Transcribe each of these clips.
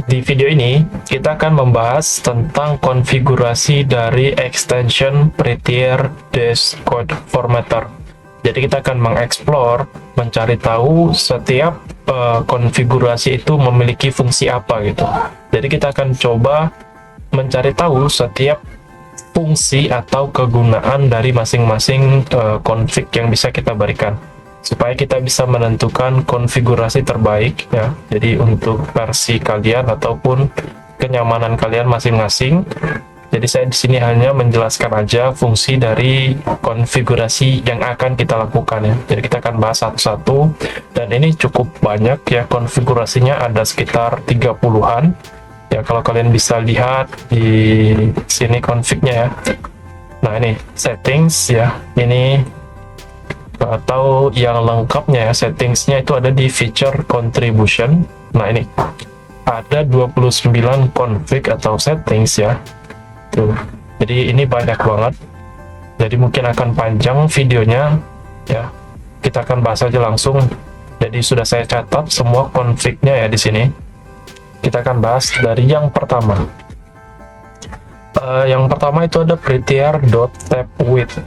Di video ini, kita akan membahas tentang konfigurasi dari extension Prettier Code Formatter. Jadi kita akan mengeksplor, mencari tahu setiap konfigurasi itu memiliki fungsi apa gitu. Jadi kita akan coba mencari tahu setiap fungsi atau kegunaan dari masing-masing config yang bisa kita berikan, supaya kita bisa menentukan konfigurasi terbaik ya. Jadi untuk versi kalian ataupun kenyamanan kalian masing-masing. Jadi saya di sini hanya menjelaskan aja fungsi dari konfigurasi yang akan kita lakukan ya. Jadi kita akan bahas satu-satu, dan ini cukup banyak ya konfigurasinya, ada sekitar 30-an. Ya, kalau kalian bisa lihat di sini config-nya ya. Nah, ini settings ya. Ini atau yang lengkapnya ya, settingsnya itu ada di feature contribution. Nah, ini ada 29 config atau settings ya. Tuh. Jadi ini banyak banget. Jadi mungkin akan panjang videonya ya. Kita akan bahas aja langsung. Jadi sudah saya catat semua config-nya ya di sini. Kita akan bahas dari yang pertama. Yang pertama itu ada prettier.typewidth.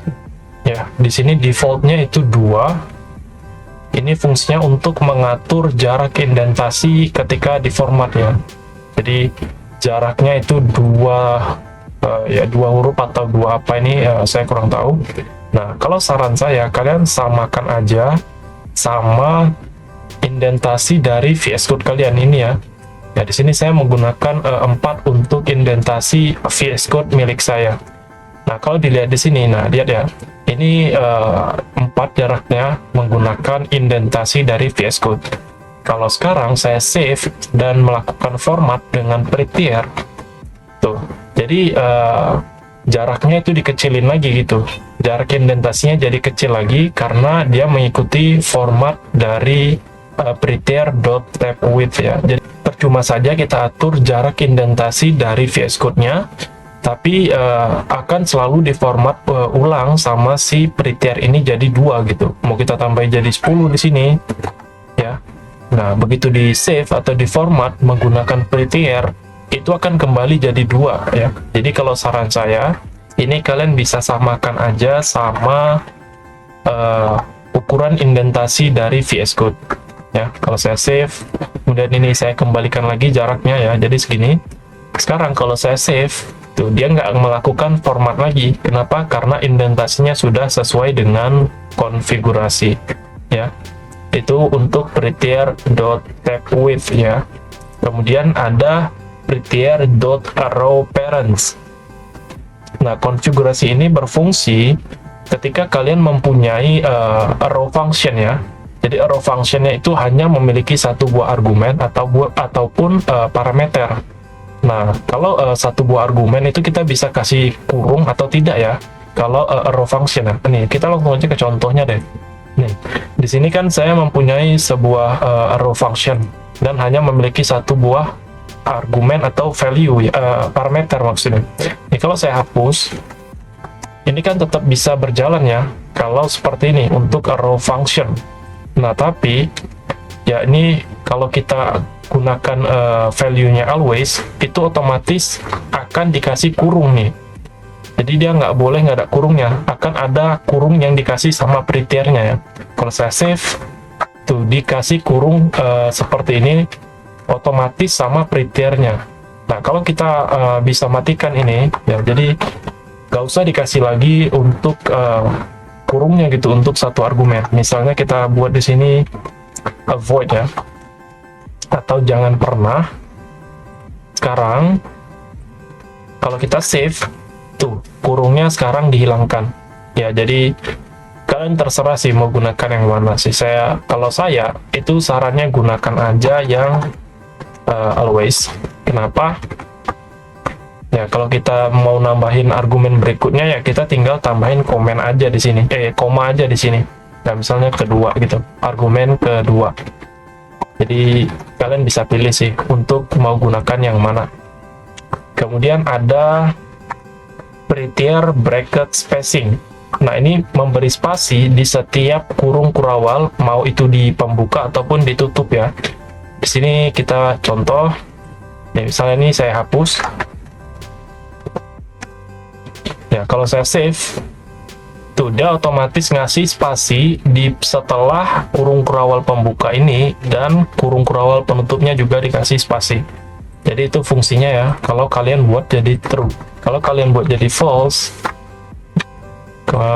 Ya, di sini defaultnya itu 2. Ini fungsinya untuk mengatur jarak indentasi ketika diformat ya. Jadi jaraknya itu 2 huruf atau 2 apa ini saya kurang tahu. Nah, kalau saran saya kalian samakan aja sama indentasi dari VS Code kalian ini ya. Ya, di sini saya menggunakan 4 untuk indentasi VS Code milik saya. Nah, kalau dilihat di sini, nah lihat ya, ini 4 jaraknya menggunakan indentasi dari VS Code. Kalau sekarang saya save dan melakukan format dengan Prettier, tuh, jadi jaraknya itu dikecilin lagi gitu. Jarak indentasinya jadi kecil lagi karena dia mengikuti format dari prettier.typewidth ya. Jadi percuma saja kita atur jarak indentasi dari VS Code-nya, tapi akan selalu diformat ulang sama si Prettier ini jadi 2 gitu. Mau kita tambahin jadi 10 di sini ya. Nah, begitu di save atau di format menggunakan Prettier, itu akan kembali jadi 2 ya. Jadi kalau saran saya, ini kalian bisa samakan aja sama ukuran indentasi dari VS Code ya. Kalau saya save, kemudian ini saya kembalikan lagi jaraknya ya, jadi segini. Sekarang kalau saya save, tuh dia nggak melakukan format lagi. Kenapa? Karena indentasinya sudah sesuai dengan konfigurasi ya. Itu untuk prettier.typewidth ya. Kemudian ada prettier.arrowparents. Nah, konfigurasi ini berfungsi ketika kalian mempunyai arrow function ya. Jadi arrow functionnya itu hanya memiliki satu buah argumen ataupun parameter. Nah, kalau satu buah argumen itu kita bisa kasih kurung atau tidak ya. Kalau arrow function ya. Nih, kita langsung aja ke contohnya deh. Nih, di sini kan saya mempunyai sebuah arrow function dan hanya memiliki satu buah argumen atau value ya, parameter maksudnya. Ini kalau saya hapus, ini kan tetap bisa berjalan ya kalau seperti ini untuk arrow function. Nah, tapi ya ini kalau kita gunakan value-nya always, itu otomatis akan dikasih kurung nih. Jadi dia nggak boleh nggak ada kurungnya, akan ada kurung yang dikasih sama Prettier-nya ya. Kalau saya save, tuh dikasih kurung seperti ini, otomatis sama Prettier-nya. Nah, kalau kita bisa matikan ini ya, jadi nggak usah dikasih lagi untuk kurungnya gitu untuk satu argumen. Misalnya kita buat di sini avoid ya, atau jangan pernah. Sekarang kalau kita save, tuh kurungnya sekarang dihilangkan ya. Jadi kalian terserah sih mau gunakan yang mana sih. Kalau saya itu sarannya gunakan aja yang always. Kenapa? Ya, kalau kita mau nambahin argumen berikutnya ya kita tinggal tambahin komen aja di sini, koma aja di sini. Nah, misalnya kedua gitu, argumen kedua. Jadi kalian bisa pilih sih untuk mau gunakan yang mana. Kemudian ada Prettier bracket spacing. Nah, ini memberi spasi di setiap kurung kurawal, mau itu di pembuka ataupun ditutup ya. Di sini kita contoh. Ya, misalnya ini saya hapus. Ya, kalau saya save, tuh dia otomatis ngasih spasi di setelah kurung kurawal pembuka ini, dan kurung kurawal penutupnya juga dikasih spasi. Jadi itu fungsinya ya, kalau kalian buat jadi true. Kalau kalian buat jadi false,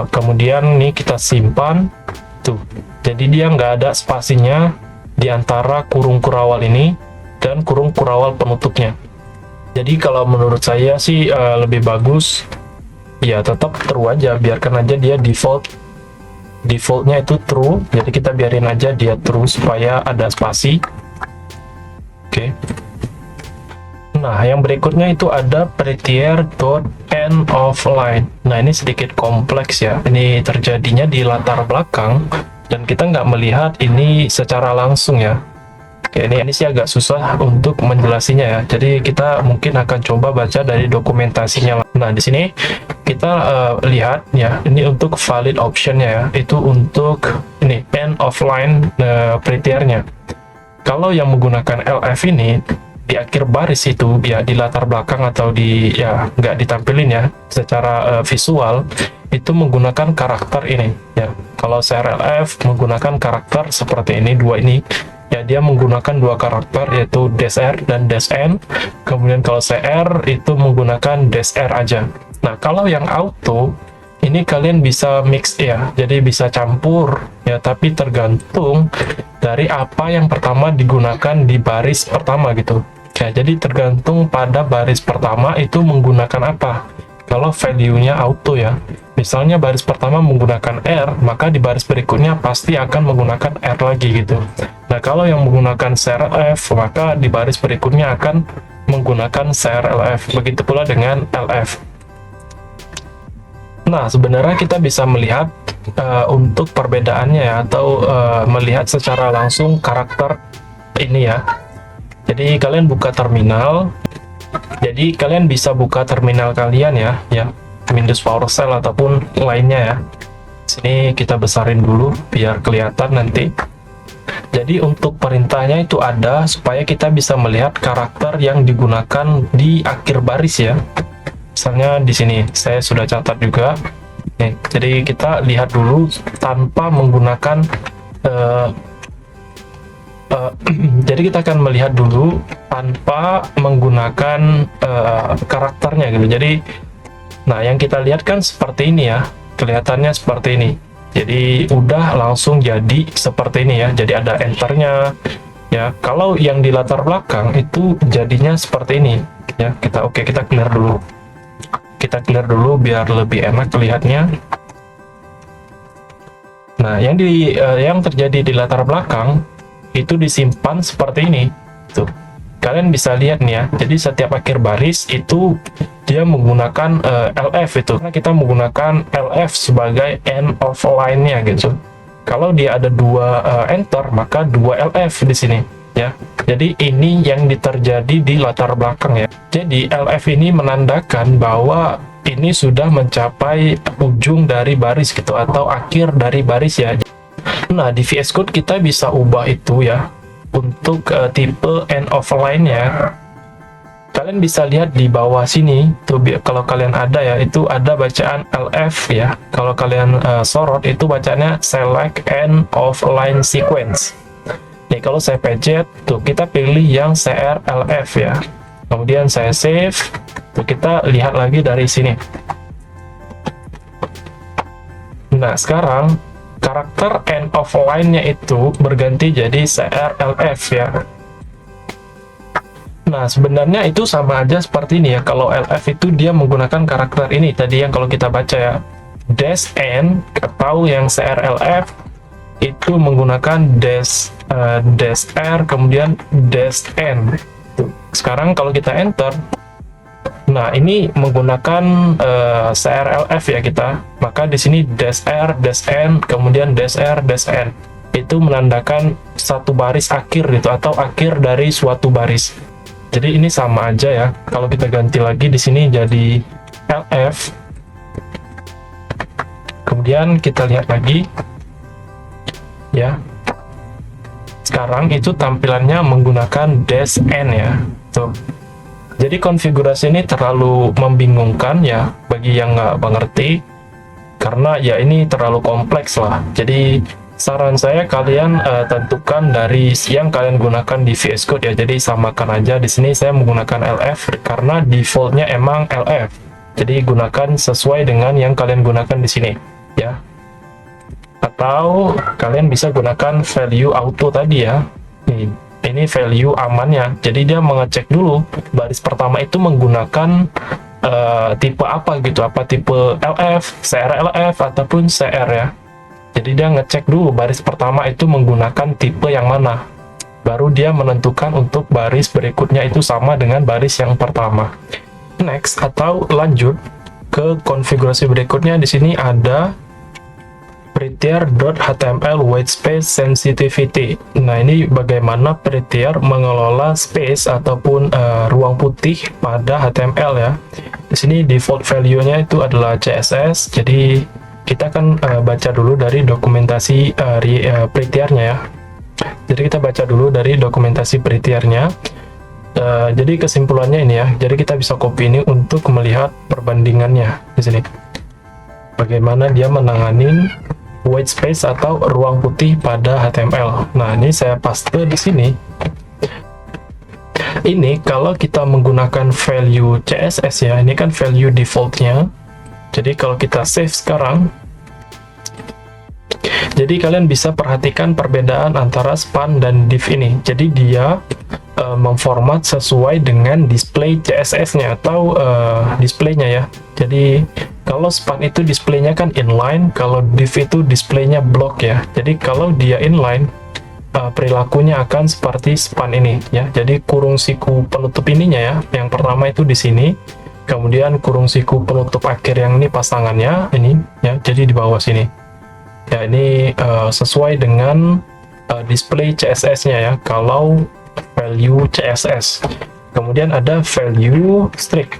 kemudian nih kita simpan, tuh. Jadi dia nggak ada spasinya di antara kurung kurawal ini dan kurung kurawal penutupnya. Jadi kalau menurut saya sih lebih bagus ya tetap true aja, biarkan aja dia defaultnya itu true, jadi kita biarin aja dia true supaya ada spasi. Oke. Nah, yang berikutnya itu ada prettier.end of line. Nah, ini sedikit kompleks ya, ini terjadinya di latar belakang dan kita nggak melihat ini secara langsung ya. Oke, ini sih agak susah untuk menjelasinya ya. Jadi kita mungkin akan coba baca dari dokumentasinya. Nah, di sini kita lihat ya, ini untuk valid optionnya ya. Itu untuk ini end of line prettier-nya. Kalau yang menggunakan LF ini di akhir baris itu ya, di latar belakang atau di ya nggak ditampilin ya secara visual, itu menggunakan karakter ini ya. Kalau CRLF menggunakan karakter seperti ini, dua ini ya, dia menggunakan dua karakter yaitu -r dan -n. Kemudian kalau CR itu menggunakan -r aja. Nah, kalau yang auto ini kalian bisa mix ya, jadi bisa campur ya, tapi tergantung dari apa yang pertama digunakan di baris pertama gitu ya. Jadi tergantung pada baris pertama itu menggunakan apa. Kalau value-nya auto ya, misalnya baris pertama menggunakan R, maka di baris berikutnya pasti akan menggunakan R lagi gitu. Nah, kalau yang menggunakan CRLF, maka di baris berikutnya akan menggunakan CRLF. Begitu pula dengan LF. Nah, sebenarnya kita bisa melihat untuk perbedaannya ya, atau melihat secara langsung karakter ini ya. Jadi kalian buka terminal. Jadi kalian bisa buka terminal kalian ya, Windows PowerShell ataupun lainnya ya. Sini kita besarin dulu biar kelihatan nanti. Jadi untuk perintahnya itu ada supaya kita bisa melihat karakter yang digunakan di akhir baris ya. Misalnya di sini saya sudah catat juga. Nih, jadi kita lihat dulu tanpa menggunakan jadi kita akan melihat dulu tanpa menggunakan karakternya gitu. Jadi nah, yang kita lihat kan seperti ini ya, kelihatannya seperti ini. Jadi udah langsung jadi seperti ini ya, jadi ada enternya ya. Kalau yang di latar belakang itu jadinya seperti ini ya. Kita clear dulu biar lebih enak lihatnya. Nah, yang terjadi di latar belakang itu disimpan seperti ini tuh. Kalian bisa lihat nih ya, jadi setiap akhir baris itu dia menggunakan LF itu, karena kita menggunakan LF sebagai end of line-nya gitu. Kalau dia ada dua enter, maka dua LF di sini ya. Jadi ini yang terjadi di latar belakang ya. Jadi LF ini menandakan bahwa ini sudah mencapai ujung dari baris gitu, atau akhir dari baris ya. Nah, di VS Code kita bisa ubah itu ya, untuk tipe end of line-nya. Kalian bisa lihat di bawah sini tuh, kalau kalian ada ya, itu ada bacaan LF ya. Kalau kalian sorot itu bacanya select end of line sequence. Nih, kalau saya pencet tuh, kita pilih yang CRLF ya. Kemudian saya save tuh, kita lihat lagi dari sini. Nah, sekarang karakter end of line-nya itu berganti jadi CRLF ya. Nah, sebenarnya itu sama aja seperti ini ya. Kalau LF itu dia menggunakan karakter ini tadi yang kalau kita baca ya, -n, atau yang CRLF itu menggunakan -r kemudian -n. Tuh. Sekarang kalau kita enter, nah ini menggunakan CRLF ya kita, maka di sini -r, -n, kemudian -r, -n itu menandakan satu baris akhir gitu, atau akhir dari suatu baris. Jadi ini sama aja ya. Kalau kita ganti lagi di sini jadi LF, kemudian kita lihat lagi ya. Sekarang itu tampilannya menggunakan -n ya. Tuh. Jadi konfigurasi ini terlalu membingungkan ya bagi yang nggak mengerti, karena ya ini terlalu kompleks lah. Jadi saran saya kalian tentukan dari yang kalian gunakan di VS Code ya. Jadi samakan aja. Di sini saya menggunakan LF karena defaultnya emang LF. Jadi gunakan sesuai dengan yang kalian gunakan di sini ya. Atau kalian bisa gunakan value auto tadi ya. Ini value amannya. Jadi dia mengecek dulu baris pertama itu menggunakan tipe apa gitu, apa tipe LF, CRLF ataupun CR ya. Jadi dia ngecek dulu baris pertama itu menggunakan tipe yang mana. Baru dia menentukan untuk baris berikutnya itu sama dengan baris yang pertama. Next atau lanjut ke konfigurasi berikutnya. Di sini ada prettier.html whitespace sensitivity. Nah, ini bagaimana Prettier mengelola space ataupun ruang putih pada HTML ya. Di sini default value-nya itu adalah CSS. Jadi kita akan baca dulu dari dokumentasi Prettier-nya ya. Jadi kita baca dulu dari dokumentasi Prettier-nya. Jadi kesimpulannya ini ya. Jadi kita bisa copy ini untuk melihat perbandingannya di sini. Bagaimana dia menangani white space atau ruang putih pada HTML. Nah, ini saya paste di sini. Ini kalau kita menggunakan value CSS ya, ini kan value defaultnya. Jadi kalau kita save sekarang, jadi kalian bisa perhatikan perbedaan antara span dan div ini. Jadi dia memformat sesuai dengan display CSS-nya atau displaynya ya. Jadi kalau span itu displaynya kan inline, kalau div itu displaynya block ya. Jadi kalau dia inline, perilakunya akan seperti span ini ya. Jadi kurung siku penutup ininya ya, yang pertama itu di sini, kemudian kurung siku penutup akhir yang ini pasangannya ini ya, jadi di bawah sini ya. Ini sesuai dengan display CSS-nya ya, kalau value CSS. Kemudian ada value strict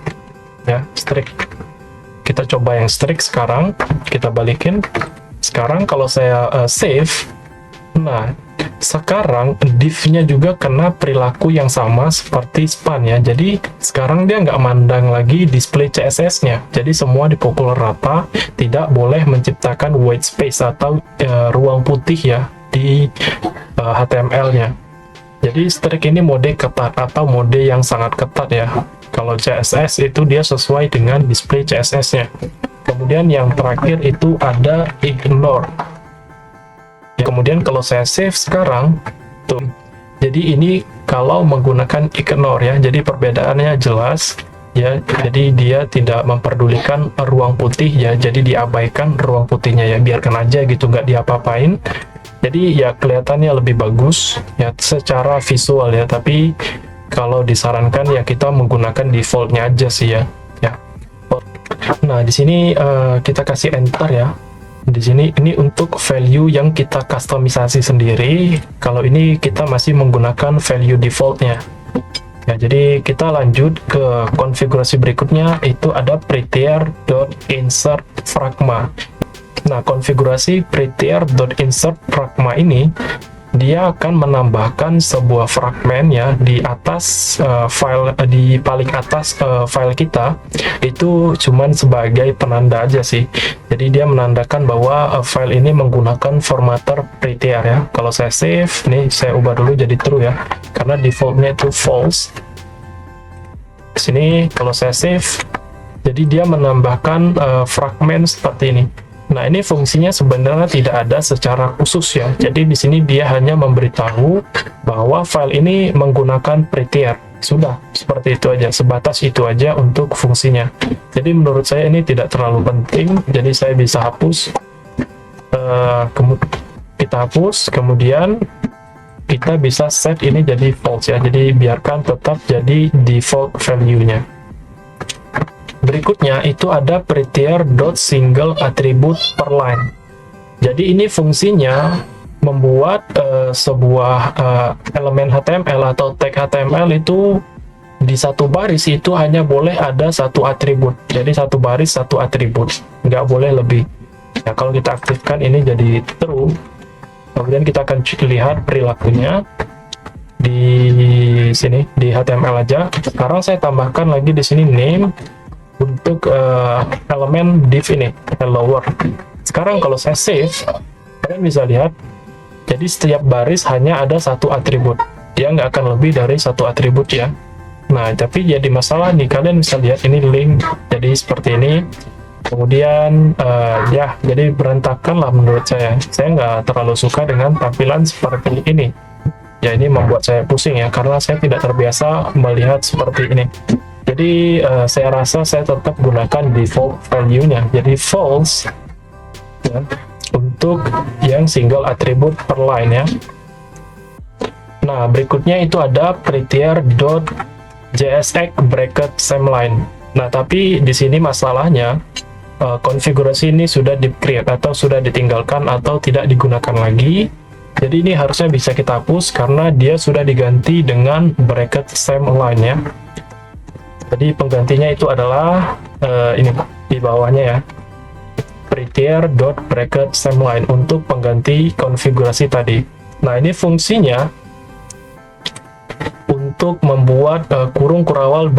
ya, strict. Kita coba yang strict sekarang, kita balikin. Sekarang kalau saya save, nah sekarang div-nya juga kena perilaku yang sama seperti span ya. Jadi sekarang dia nggak mandang lagi display CSS-nya. Jadi semua dipukul rata, tidak boleh menciptakan white space atau ruang putih ya di HTML-nya. Jadi strict ini mode ketat atau mode yang sangat ketat ya. Kalau CSS itu dia sesuai dengan display CSS-nya. Kemudian yang terakhir itu ada ignore. Kemudian kalau saya save sekarang, tuh. Jadi ini kalau menggunakan ignore ya. Jadi perbedaannya jelas ya. Jadi dia tidak memperdulikan ruang putih ya. Jadi diabaikan ruang putihnya ya. Biarkan aja gitu, nggak diapa-apain. Jadi ya kelihatannya lebih bagus ya secara visual ya. Tapi kalau disarankan ya kita menggunakan defaultnya aja sih ya. Nah di sini kita kasih enter ya. Di sini ini untuk value yang kita customisasi sendiri. Kalau ini kita masih menggunakan value defaultnya. Ya, jadi kita lanjut ke konfigurasi berikutnya, itu ada prettier.insert fragma. Nah, konfigurasi prettier.insert fragma ini dia akan menambahkan sebuah fragmen ya di atas file, di paling atas file kita. Itu cuman sebagai penanda aja sih. Jadi dia menandakan bahwa file ini menggunakan formatter Prettier ya. Kalau saya save, nih saya ubah dulu jadi true ya, karena defaultnya itu false. Sini kalau saya save, jadi dia menambahkan fragmen seperti ini. Nah, ini fungsinya sebenarnya tidak ada secara khusus ya. Jadi di sini dia hanya memberitahu bahwa file ini menggunakan Prettier. Sudah, seperti itu aja, sebatas itu aja untuk fungsinya. Jadi menurut saya ini tidak terlalu penting, jadi saya bisa hapus. Kita hapus, kemudian kita bisa set ini jadi false ya. Jadi biarkan tetap jadi default value-nya. Berikutnya itu ada prettier.single attribute per line. Jadi ini fungsinya membuat sebuah elemen HTML atau tag HTML itu di satu baris itu hanya boleh ada satu atribut. Jadi satu baris satu atribut, nggak boleh lebih. Ya, kalau kita aktifkan ini jadi true, kemudian kita akan lihat perilakunya di sini di HTML aja. Sekarang saya tambahkan lagi di sini name untuk elemen div ini, hello world. Sekarang kalau saya save, kalian bisa lihat, jadi setiap baris hanya ada satu atribut, dia nggak akan lebih dari satu atribut ya. Nah, tapi jadi masalah nih, kalian bisa lihat ini link, jadi seperti ini. Kemudian ya, jadi berantakan lah menurut saya. Saya nggak terlalu suka dengan tampilan seperti ini. Ya, ini membuat saya pusing ya, karena saya tidak terbiasa melihat seperti ini. Jadi saya rasa saya tetap gunakan default value-nya, jadi false ya, untuk yang single attribute per line ya. Nah, berikutnya itu ada prettier.jsx bracket same line. Nah, tapi di sini masalahnya konfigurasi ini sudah di-create atau sudah ditinggalkan atau tidak digunakan lagi. Jadi ini harusnya bisa kita hapus karena dia sudah diganti dengan bracket same line ya. Jadi penggantinya itu adalah ini di bawahnya ya, prettier.bracket same line untuk pengganti konfigurasi tadi. Nah, ini fungsinya untuk membuat kurung kurawal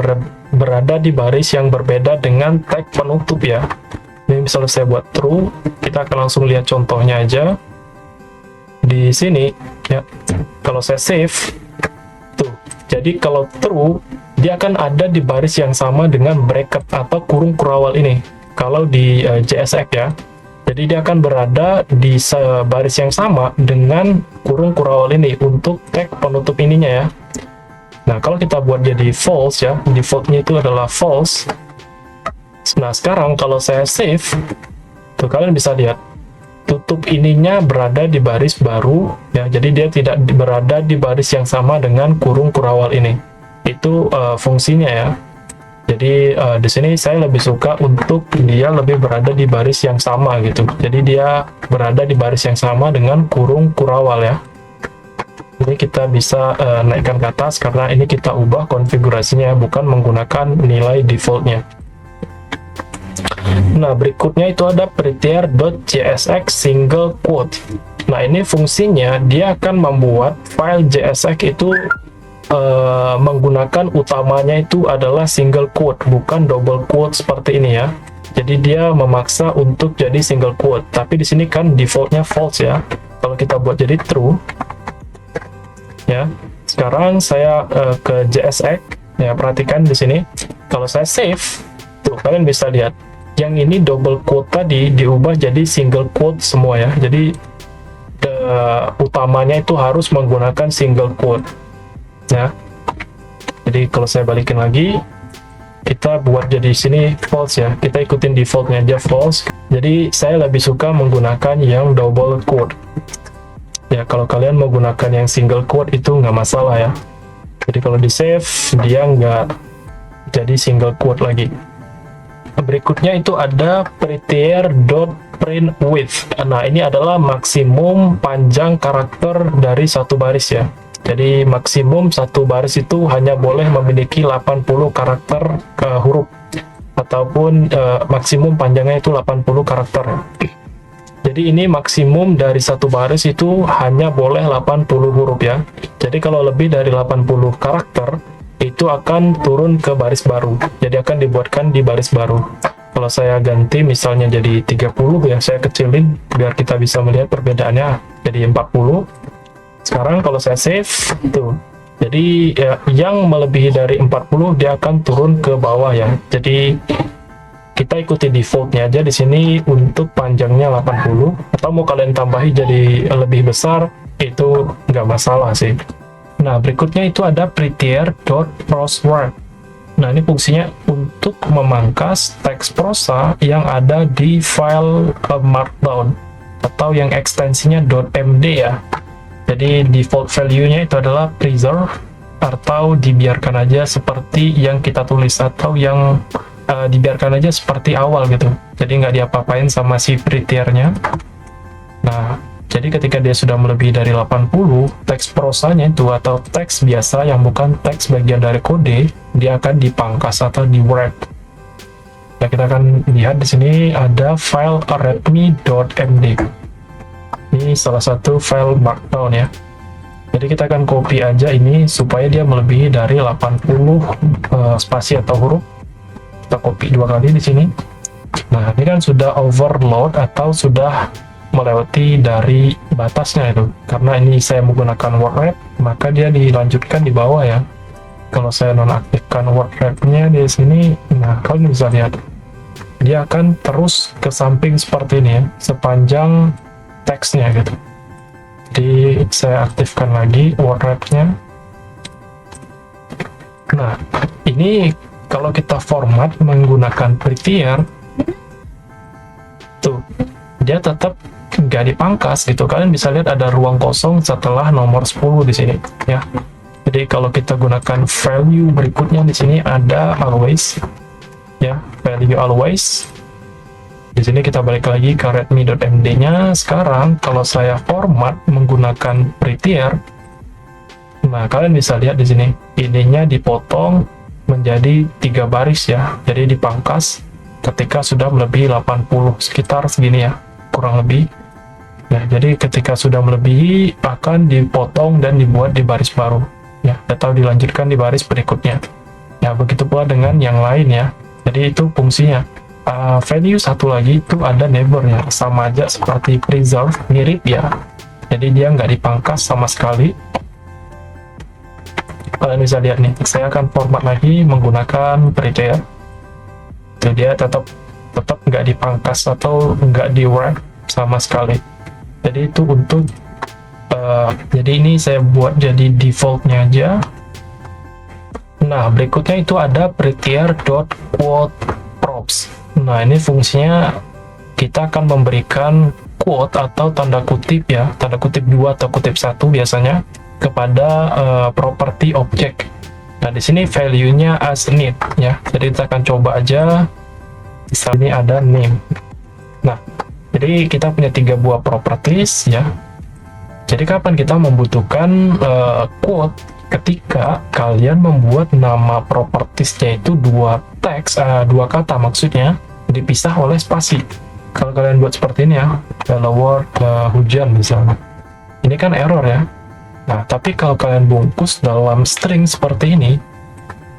berada di baris yang berbeda dengan tag penutup ya. Ini misalnya saya buat true, kita akan langsung lihat contohnya aja di sini ya. Kalau saya save tuh, jadi kalau true dia akan ada di baris yang sama dengan bracket atau kurung kurawal ini. Kalau di JSX ya, jadi dia akan berada di baris yang sama dengan kurung kurawal ini untuk tag penutup ininya ya. Nah, kalau kita buat jadi false ya, defaultnya itu adalah false. Nah, sekarang kalau saya save, tuh kalian bisa lihat, tutup ininya berada di baris baru, ya. Jadi dia tidak berada di baris yang sama dengan kurung kurawal ini. Itu fungsinya ya. Jadi di sini saya lebih suka untuk dia lebih berada di baris yang sama gitu. Jadi dia berada di baris yang sama dengan kurung kurawal ya. Ini kita bisa naikkan ke atas karena ini kita ubah konfigurasinya, bukan menggunakan nilai defaultnya. Nah, berikutnya itu ada prettier.jsx single quote. Nah, ini fungsinya dia akan membuat file JSX itu menggunakan utamanya itu adalah single quote, bukan double quote seperti ini ya. Jadi dia memaksa untuk jadi single quote, tapi di sini kan defaultnya false ya. Kalau kita buat jadi true ya. Sekarang saya ke JSX ya, perhatikan di sini. Kalau saya save, tuh kalian bisa lihat yang ini double quote tadi diubah jadi single quote semua ya. Jadi utamanya itu harus menggunakan single quote ya. Jadi kalau saya balikin lagi, kita buat jadi sini false ya, kita ikutin defaultnya aja false. Jadi saya lebih suka menggunakan yang double quote ya. Kalau kalian menggunakan yang single quote itu nggak masalah ya. Jadi kalau di save dia nggak jadi single quote lagi. Berikutnya itu ada prettier.printWidth. Nah, ini adalah maksimum panjang karakter dari satu baris ya. Jadi maksimum satu baris itu hanya boleh memiliki 80 karakter huruf, ataupun maksimum panjangnya itu 80 karakter. Jadi ini maksimum dari satu baris itu hanya boleh 80 huruf ya. Jadi kalau lebih dari 80 karakter itu akan turun ke baris baru. Jadi akan dibuatkan di baris baru. Kalau saya ganti misalnya jadi 30 ya, saya kecilin biar kita bisa melihat perbedaannya jadi 40. Sekarang kalau saya save tuh, jadi ya, yang melebihi dari 40 dia akan turun ke bawah ya. Jadi kita ikuti defaultnya aja di sini untuk panjangnya 80, atau mau kalian tambahi jadi lebih besar itu nggak masalah sih. Nah, berikutnya itu ada prettier.proswork. Nah, ini fungsinya untuk memangkas teks prosa yang ada di file markdown atau yang ekstensinya .md ya. Jadi default value-nya itu adalah preserve atau dibiarkan aja seperti yang kita tulis, atau yang dibiarkan aja seperti awal gitu. Jadi nggak diapa-apain sama si prettier-nya. Nah, jadi ketika dia sudah melebihi dari 80, teks prosanya itu atau teks biasa yang bukan teks bagian dari kode, dia akan dipangkas atau di-wrap. Nah, kita akan lihat di sini ada file readme.md. Ini salah satu file markdown ya. Jadi kita akan copy aja ini supaya dia melebihi dari 80 spasi atau huruf. Kita copy 2 kali di sini. Nah, ini kan sudah overload atau sudah melewati dari batasnya itu. Karena ini saya menggunakan word wrap, maka dia dilanjutkan di bawah ya. Kalau saya nonaktifkan word wrap-nya di sini, nah kalian bisa lihat dia akan terus ke samping seperti ini ya, sepanjang teksnya gitu. Jadi saya aktifkan lagi word wrap-nya. Nah, ini kalau kita format menggunakan prettier, tuh dia tetap nggak dipangkas gitu. Kalian bisa lihat ada ruang kosong setelah nomor 10 di sini ya. Jadi kalau kita gunakan value berikutnya di sini ada always ya, value always. Di sini kita balik lagi ke readme.md-nya. Sekarang kalau saya format menggunakan prettier, nah kalian bisa lihat di sini ininya dipotong menjadi 3 baris ya. Jadi dipangkas ketika sudah melebihi 80, sekitar segini ya, kurang lebih. Nah, jadi ketika sudah melebihi akan dipotong dan dibuat di baris baru ya, atau dilanjutkan di baris berikutnya. Ya, begitu pula dengan yang lain ya. Jadi itu fungsinya. Value satu lagi itu ada neighbor ya, sama aja seperti preserve, mirip ya. Jadi dia nggak dipangkas sama sekali. Kalian bisa lihat nih, saya akan format lagi menggunakan prettier. Jadi dia tetap nggak dipangkas atau nggak di wrap sama sekali. Jadi itu untuk jadi ini saya buat jadi defaultnya aja. Nah, berikutnya itu ada prettier.quote props. Nah, ini fungsinya kita akan memberikan quote atau tanda kutip ya, tanda kutip 2 atau kutip 1 biasanya kepada property object. Nah, di sini value-nya as need ya. Jadi kita akan coba aja. Di sini ada name. Nah, jadi kita punya 3 buah properties ya. Jadi kapan kita membutuhkan quote? Ketika kalian membuat nama propertiesnya itu 2 teks, 2 kata maksudnya, dipisah oleh spasi. Kalau kalian buat seperti ini ya, hello world, hujan misalnya. Ini kan error ya. Nah, tapi kalau kalian bungkus dalam string seperti ini,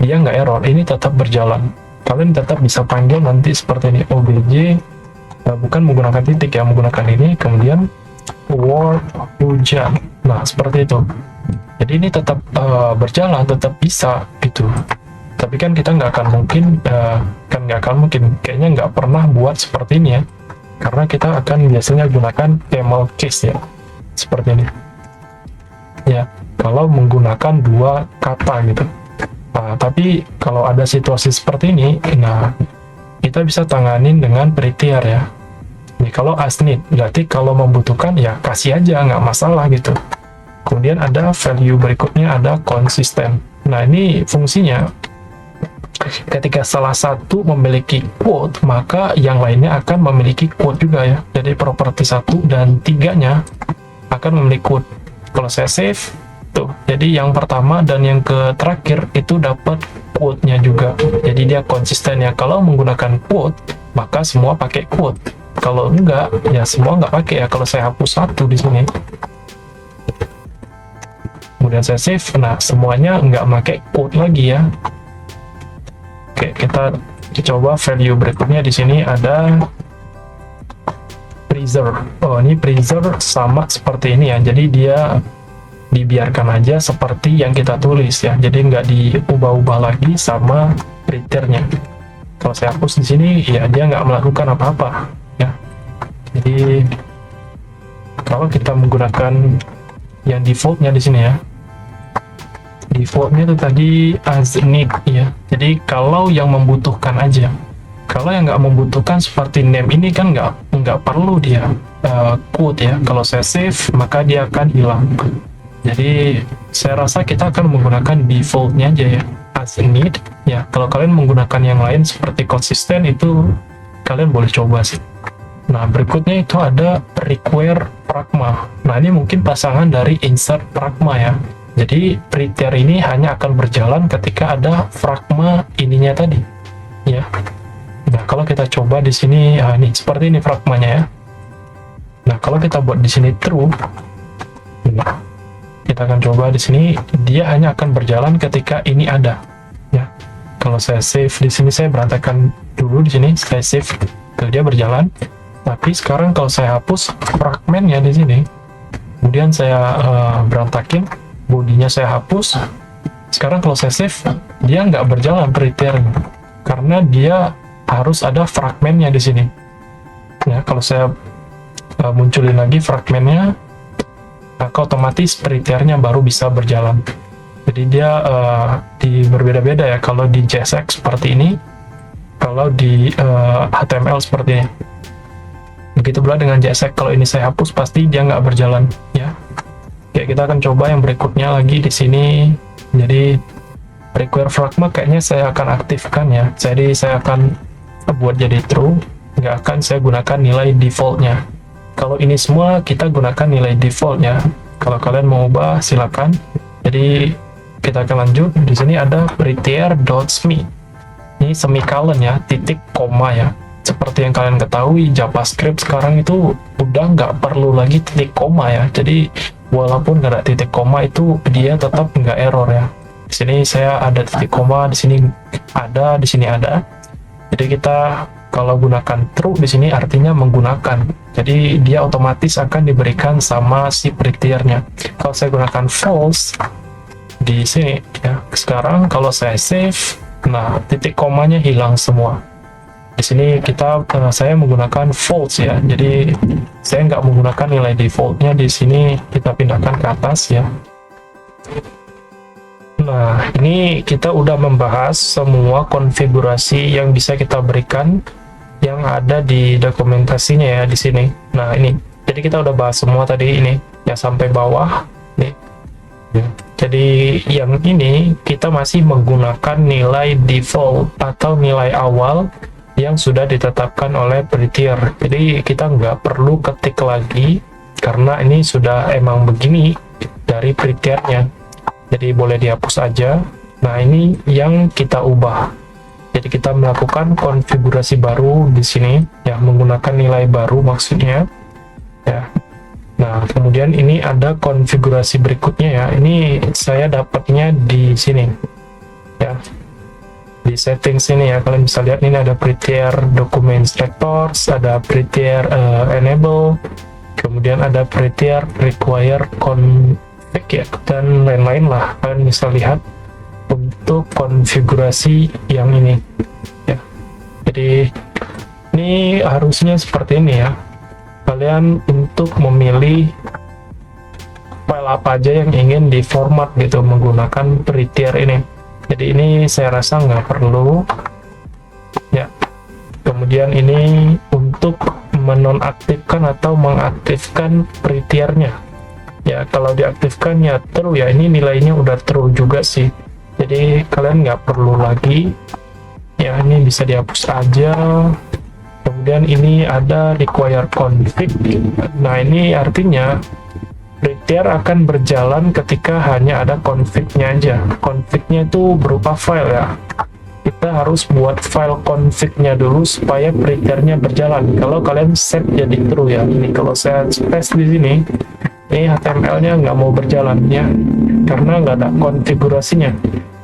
dia nggak error, ini tetap berjalan. Kalian tetap bisa panggil nanti seperti ini, obj, bukan menggunakan titik ya, menggunakan ini, kemudian word hujan. Nah, seperti itu. Jadi ini tetap berjalan, tetap bisa gitu. Tapi kan kita nggak akan mungkin, kayaknya nggak pernah buat seperti ini ya. Karena kita akan biasanya gunakan camel case ya, seperti ini. Ya, kalau menggunakan 2 kata gitu. Nah, tapi kalau ada situasi seperti ini, nah kita bisa tanganin dengan prettier ya. Nih, kalau as need, berarti kalau membutuhkan ya kasih aja, nggak masalah gitu. Kemudian ada value berikutnya ada konsisten. Nah, ini fungsinya ketika salah satu memiliki quote, maka yang lainnya akan memiliki quote juga ya. Jadi properti 1 dan 3-nya akan memiliki quote. Kalau saya save tuh, jadi yang pertama dan yang terakhir itu dapat quote-nya juga. Jadi dia konsisten ya. Kalau menggunakan quote, maka semua pakai quote. Kalau enggak, ya semua nggak pakai ya. Kalau saya hapus 1 di sini, kemudian saya save, nah semuanya nggak pakai quote lagi ya. Oke, kita coba value berikutnya. Di sini ada preserve. Oh, ini preserve sama seperti ini ya. Jadi dia dibiarkan aja seperti yang kita tulis ya. Jadi nggak diubah-ubah lagi sama prettiernya. Kalau saya hapus di sini, ya dia nggak melakukan apa-apa ya. Jadi kalau kita menggunakan yang defaultnya di sini ya, defaultnya itu tadi as need ya. Jadi kalau yang membutuhkan aja. Kalau yang nggak membutuhkan seperti name ini kan nggak perlu dia quote ya. Kalau saya save maka dia akan hilang. Jadi saya rasa kita akan menggunakan defaultnya aja ya, as need ya. Kalau kalian menggunakan yang lain seperti konsisten, itu kalian boleh coba sih. Nah, berikutnya itu ada require pragma. Nah, ini mungkin pasangan dari insert pragma ya. Jadi prettier ini hanya akan berjalan ketika ada pragma ininya tadi ya. Nah, kalau kita coba di sini, ini seperti ini pragmanya ya. Nah, kalau kita buat di sini true, kita akan coba di sini, dia hanya akan berjalan ketika ini ada. Ya, kalau saya save di sini, saya berantakan dulu di sini, saya save, tuh dia berjalan. Tapi sekarang kalau saya hapus fragmennya di sini, kemudian saya berantakin, bodinya saya hapus. Sekarang kalau saya save, dia nggak berjalan pretiernya, karena dia harus ada fragmennya di sini. Ya, kalau saya munculin lagi fragmennya, maka otomatis pretiernya baru bisa berjalan. Jadi dia berbeda-beda ya. Kalau di JSX seperti ini, kalau di HTML seperti ini. Begitu pula dengan JSX, kalau ini saya hapus pasti dia nggak berjalan ya. Oke, kita akan coba yang berikutnya lagi di sini. Jadi require fragment kayaknya saya akan aktifkan ya. Jadi saya akan buat jadi true, nggak akan saya gunakan nilai defaultnya. Kalau ini semua kita gunakan nilai defaultnya. Kalau kalian mau ubah silakan. Jadi kita akan lanjut. Di sini ada prettier.sme. Ini semicolon ya, titik koma ya. Seperti yang kalian ketahui, JavaScript sekarang itu udah nggak perlu lagi titik koma ya. Jadi walaupun nggak ada titik koma itu dia tetap nggak error ya. Di sini saya ada titik koma, di sini ada, di sini ada. Jadi kita kalau gunakan true di sini artinya menggunakan. Jadi dia otomatis akan diberikan sama si pretiernya. Kalau saya gunakan false di sini ya. Sekarang kalau saya save, nah titik komanya hilang semua. Di sini saya menggunakan false ya. Jadi saya nggak menggunakan nilai defaultnya. Di sini kita pindahkan ke atas ya. Nah, ini kita udah membahas semua konfigurasi yang bisa kita berikan yang ada di dokumentasinya ya di sini. Nah, ini. Jadi kita udah bahas semua tadi ini ya sampai bawah nih. Ya. Jadi yang ini kita masih menggunakan nilai default atau nilai awal yang sudah ditetapkan oleh prettier. Jadi kita nggak perlu ketik lagi karena ini sudah emang begini dari prettiernya. Jadi boleh dihapus aja. Nah, ini yang kita ubah. Jadi kita melakukan konfigurasi baru di sini ya, menggunakan nilai baru maksudnya ya. Nah, kemudian ini ada konfigurasi berikutnya ya. Ini saya dapatnya di sini ya. Di settings ini ya, kalian bisa lihat ini ada prettier document selectors, ada prettier enable, kemudian ada prettier require config ya, dan lain-lain lah. Kalian bisa lihat untuk konfigurasi yang ini ya. Jadi ini harusnya seperti ini ya. Kalian untuk memilih file apa aja yang ingin diformat gitu menggunakan prettier ini. Jadi ini saya rasa nggak perlu ya. Kemudian ini untuk menonaktifkan atau mengaktifkan prettiernya ya. Kalau diaktifkan ya true ya, ini nilainya udah true juga sih. Jadi kalian nggak perlu lagi ya, ini bisa dihapus aja. Kemudian ini ada require config. Nah, ini artinya prettier akan berjalan ketika hanya ada config-nya aja. Config-nya itu berupa file ya. Kita harus buat file config-nya dulu supaya prettier-nya berjalan. Kalau kalian set jadi true ya. Ini kalau saya space di sini, ini HTML-nya nggak mau berjalan ya, karena nggak ada konfigurasinya.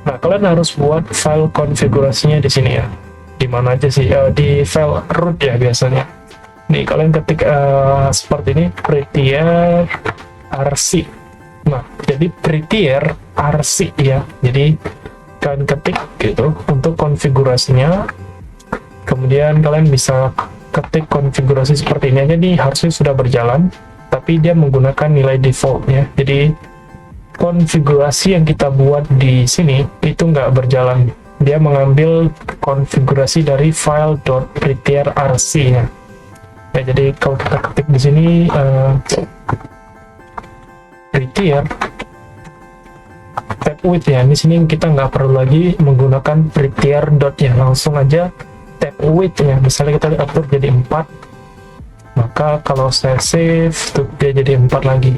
Nah, kalian harus buat file konfigurasinya di sini ya. Di mana aja sih? Di file root ya biasanya. Nih, kalian ketik seperti ini, prettier rc. Nah, jadi prettier rc ya. Jadi kalian ketik gitu untuk konfigurasinya. Kemudian kalian bisa ketik konfigurasi seperti ini aja nih, harusnya sudah berjalan, tapi dia menggunakan nilai defaultnya. Jadi konfigurasi yang kita buat di sini itu nggak berjalan. Dia mengambil konfigurasi dari file .prettier.rc ya. Ya, jadi kalau kita ketik di sini prettier tab width ya, di sini kita nggak perlu lagi menggunakan prettier dot ya, langsung aja tab width ya. Misalnya kita atur jadi 4, maka kalau saya save tuh dia jadi 4 lagi.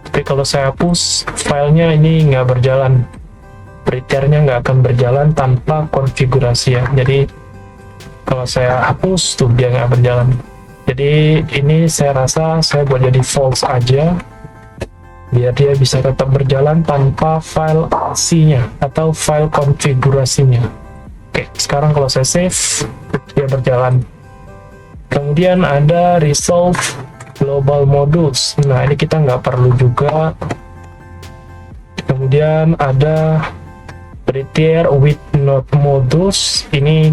Tapi kalau saya hapus, filenya ini nggak berjalan, prettiernya nggak akan berjalan tanpa konfigurasi ya. Jadi kalau saya hapus tuh dia nggak berjalan. Jadi ini saya rasa saya buat jadi false aja. biar dia bisa tetap berjalan tanpa file C-nya atau file konfigurasinya. Oke, sekarang kalau saya save, dia berjalan. Kemudian ada resolve global modules. Nah, ini kita nggak perlu juga. Kemudian ada prettier with node modules. Ini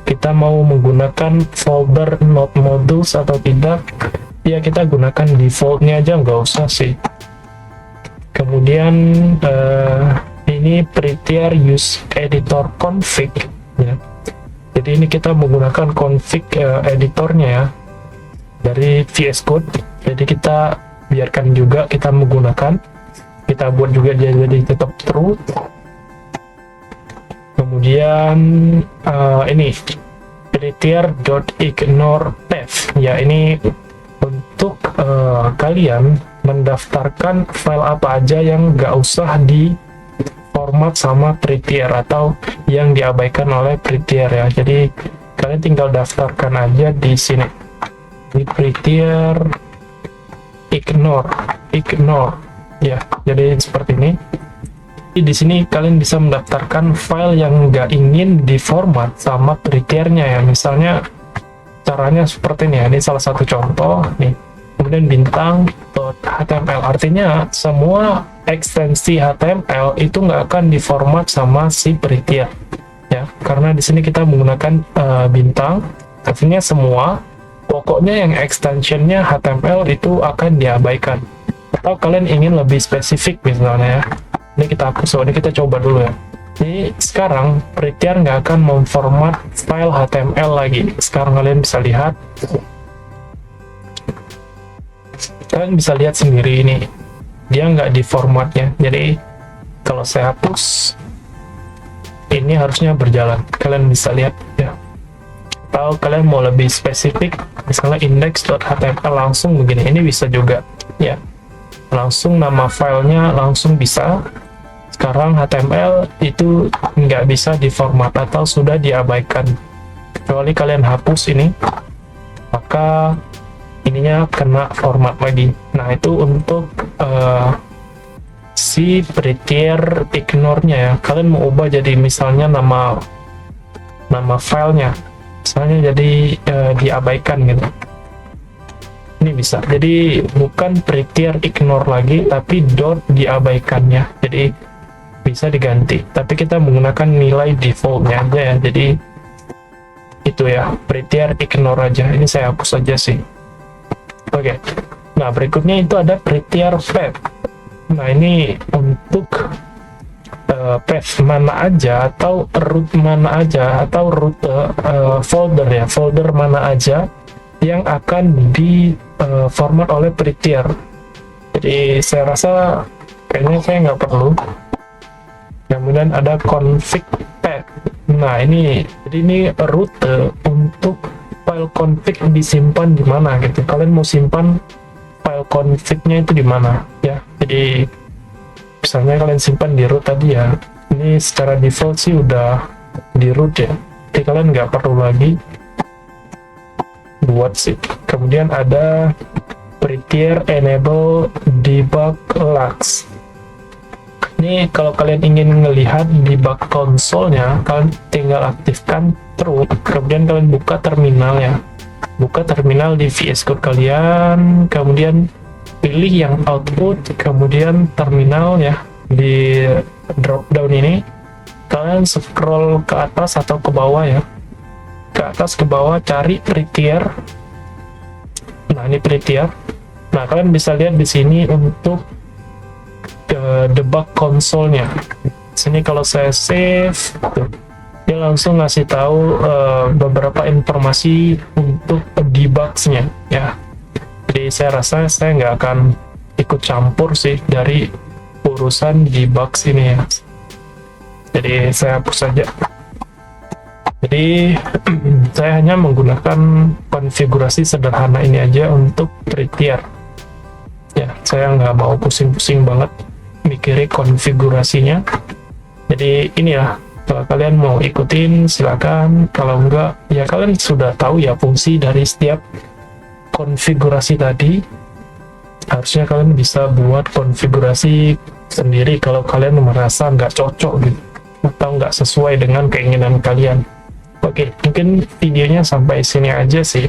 kita mau menggunakan folder node modules atau tidak. Ya, kita gunakan defaultnya aja, nggak usah sih. Kemudian ini prettier use editor config ya. Jadi ini kita menggunakan config editornya ya dari VS Code. Jadi kita biarkan juga kita menggunakan, kita buat juga dia jadi tetap true. Kemudian ini prettier.ignore path ya, ini untuk kalian mendaftarkan file apa aja yang nggak usah di format sama prettier atau yang diabaikan oleh prettier ya. Jadi kalian tinggal daftarkan aja di sini di prettier ignore ya. Jadi seperti ini. Di sini kalian bisa mendaftarkan file yang nggak ingin diformat sama prettiernya ya. Misalnya caranya seperti ini ya. Ini salah satu contoh nih. Kemudian bintang.html, artinya semua ekstensi HTML itu nggak akan diformat sama si prettier ya, karena di sini kita menggunakan bintang, artinya semua pokoknya yang extensionnya HTML itu akan diabaikan. Atau kalian ingin lebih spesifik misalnya ya, ini kita hapus. Ini kita coba dulu ya. Jadi sekarang prettier nggak akan memformat file HTML lagi. Sekarang kalian bisa lihat, kalian bisa lihat sendiri ini dia nggak di formatnya. Jadi kalau saya hapus, ini harusnya berjalan. Kalian bisa lihat ya. Atau kalian mau lebih spesifik, misalnya index.html langsung begini, ini bisa juga ya. Langsung nama filenya langsung bisa. Sekarang HTML itu nggak bisa diformat atau sudah diabaikan. Kecuali kalian hapus ini, maka ininya kena format lagi. Nah, itu untuk si prettier ignore-nya ya. Kalian mau ubah jadi misalnya nama filenya, misalnya jadi diabaikan gitu. Ini bisa. Jadi bukan prettier ignore lagi, tapi dot diabaikannya. Jadi bisa diganti. Tapi kita menggunakan nilai defaultnya aja ya. Jadi itu ya, prettier ignore aja. Ini saya hapus aja sih. Oke, nah berikutnya itu ada prettier path. Nah ini untuk path mana aja atau root mana aja atau rute folder ya, folder mana aja yang akan di format oleh prettier. Jadi saya rasa kayaknya saya nggak perlu. Kemudian ada config path. Nah ini, jadi ini rute untuk file config disimpan di mana gitu. Kalian mau simpan file config-nya itu di mana ya. Jadi misalnya kalian simpan di root tadi ya. Ini secara default sih udah di root ya. Jadi kalian nggak perlu lagi buat sih. Kemudian ada prettier enable debug logs. Ini kalau kalian ingin melihat debug konsolnya, kalian tinggal aktifkan true, kemudian kalian buka terminal ya. Buka terminal di VS Code kalian, kemudian pilih yang output, kemudian terminal ya. Di drop down ini, kalian scroll ke atas atau ke bawah ya. Ke atas ke bawah cari prettier. Nah, ini prettier. Nah, kalian bisa lihat di sini untuk debug konsolnya. Sini kalau saya save, tuh, dia langsung ngasih tahu beberapa informasi untuk debugs-nya ya. Jadi saya rasa saya nggak akan ikut campur sih dari urusan debugs ini ya. Jadi saya hapus saja. Jadi saya hanya menggunakan konfigurasi sederhana ini aja untuk prettier ya. Saya nggak mau pusing-pusing banget mikirin konfigurasinya. Jadi ini ya, kalau kalian mau ikutin silakan, kalau enggak ya kalian sudah tahu ya fungsi dari setiap konfigurasi tadi. Harusnya kalian bisa buat konfigurasi sendiri kalau kalian merasa nggak cocok gitu atau nggak sesuai dengan keinginan kalian. Oke, mungkin videonya sampai sini aja sih.